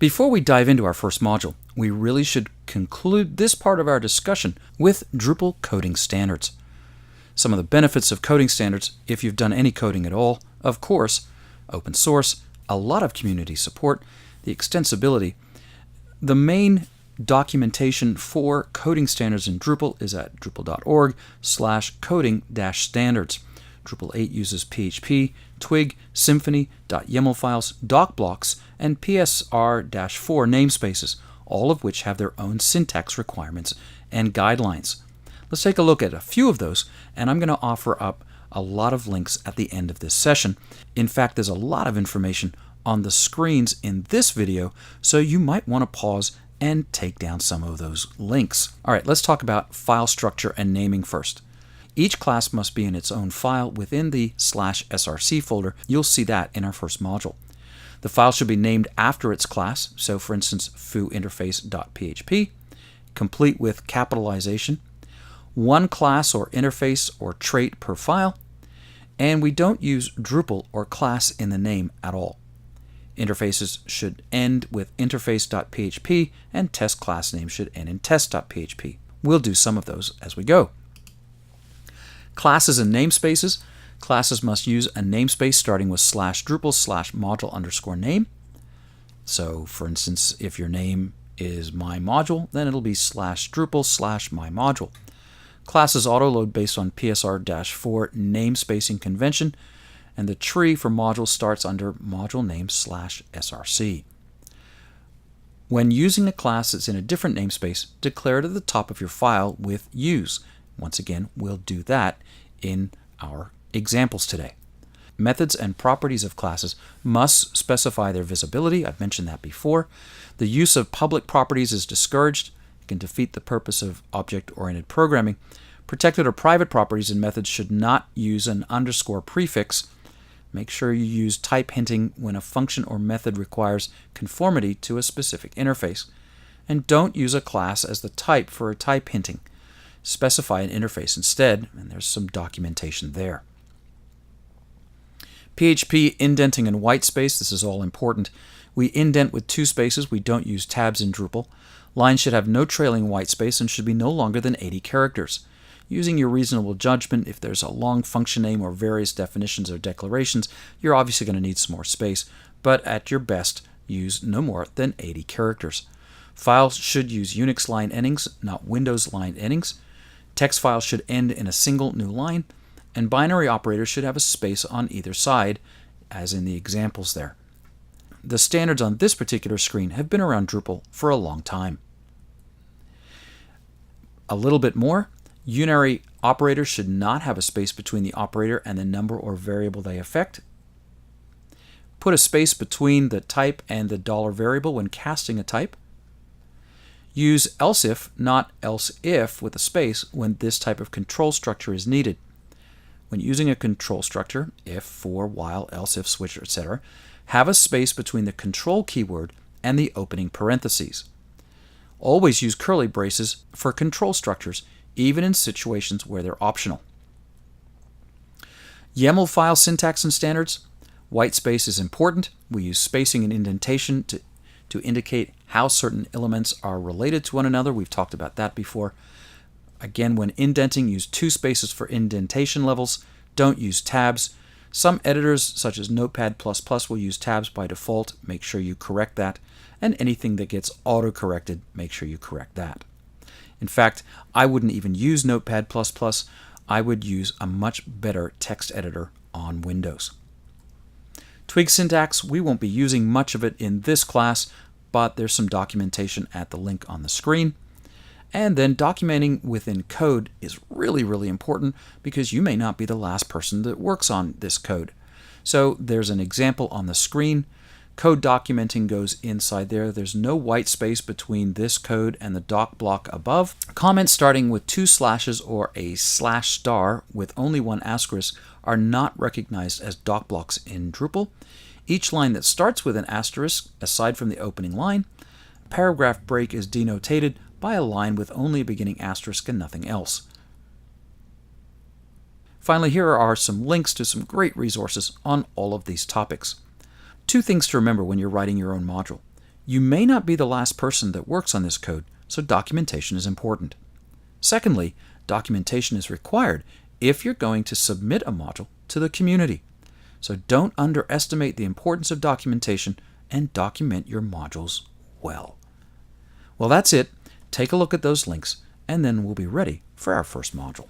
Before we dive into our first module, we really should conclude this part of our discussion with Drupal coding standards. Some of the benefits of coding standards, if you've done any coding at all, of course, open source, a lot of community support, the extensibility. The main documentation for coding standards in Drupal is at drupal.org/coding-standards. Drupal 8 uses PHP, Twig, Symfony, .yaml files, doc blocks, and PSR-4 namespaces, all of which have their own syntax requirements and guidelines. Let's take a look at a few of those, and I'm going to offer up a lot of links at the end of this session. In fact, there's a lot of information on the screens in this video, so you might want to pause and take down some of those links. All right, let's talk about file structure and naming first. Each class must be in its own file within the /src folder. You'll see that in our first module. The file should be named after its class, so for instance, foointerface.php, complete with capitalization, one class or interface or trait per file, and we don't use Drupal or class in the name at all. Interfaces should end with interface.php, and test class names should end in test.php. We'll do some of those as we go. Classes and namespaces. Classes must use a namespace starting with /Drupal/module_name. So, for instance, if your name is my module, then it'll be /Drupal/my_module. Classes autoload based on PSR-4 namespacing convention, and the tree for module starts under module name /src. When using a class that's in a different namespace, declare it at the top of your file with use. Once again, we'll do that in our examples today. Methods and properties of classes must specify their visibility. I've mentioned that before. The use of public properties is discouraged. It can defeat the purpose of object-oriented programming. Protected or private properties and methods should not use an underscore prefix. Make sure you use type hinting when a function or method requires conformity to a specific interface. And don't use a class as the type for a type hinting. Specify an interface instead, and there's some documentation there. PHP Indenting and Whitespace, this is all important. We indent with 2 spaces. We don't use tabs in Drupal. Lines should have no trailing whitespace and should be no longer than 80 characters. Using your reasonable judgment, if there's a long function name or various definitions or declarations, you're obviously going to need some more space, but at your best, use no more than 80 characters. Files should use Unix line endings, not Windows line endings. Text files should end in a single new line, and binary operators should have a space on either side, as in the examples there. The standards on this particular screen have been around Drupal for a long time. A little bit more, unary operators should not have a space between the operator and the number or variable they affect. Put a space between the type and the $variable when casting a type. Use else if, not else if, with a space when this type of control structure is needed. When using a control structure, if, for, while, else if, switch, etc., have a space between the control keyword and the opening parentheses. Always use curly braces for control structures, even in situations where they're optional. YAML file syntax and standards. Whitespace is important. We use spacing and indentation to indicate how certain elements are related to one another. We've talked about that before. Again, when indenting, use 2 spaces for indentation levels. Don't use tabs. Some editors, such as Notepad++, will use tabs by default. Make sure you correct that. And anything that gets auto-corrected, make sure you correct that. In fact, I wouldn't even use Notepad++. I would use a much better text editor on Windows. Twig syntax, we won't be using much of it in this class, but there's some documentation at the link on the screen. And then documenting within code is really, really important because you may not be the last person that works on this code. So there's an example on the screen. Code documenting goes inside there. There's no white space between this code and the doc block above. Comments starting with 2 slashes or a /* with only 1 asterisk are not recognized as doc blocks in Drupal. Each line that starts with an asterisk, aside from the opening line, paragraph break is denotated by a line with only a beginning asterisk and nothing else. Finally, here are some links to some great resources on all of these topics. 2 things to remember when you're writing your own module. You may not be the last person that works on this code, so documentation is important. Secondly, documentation is required if you're going to submit a module to the community. So don't underestimate the importance of documentation and document your modules well. Well, that's it. Take a look at those links, and then we'll be ready for our first module.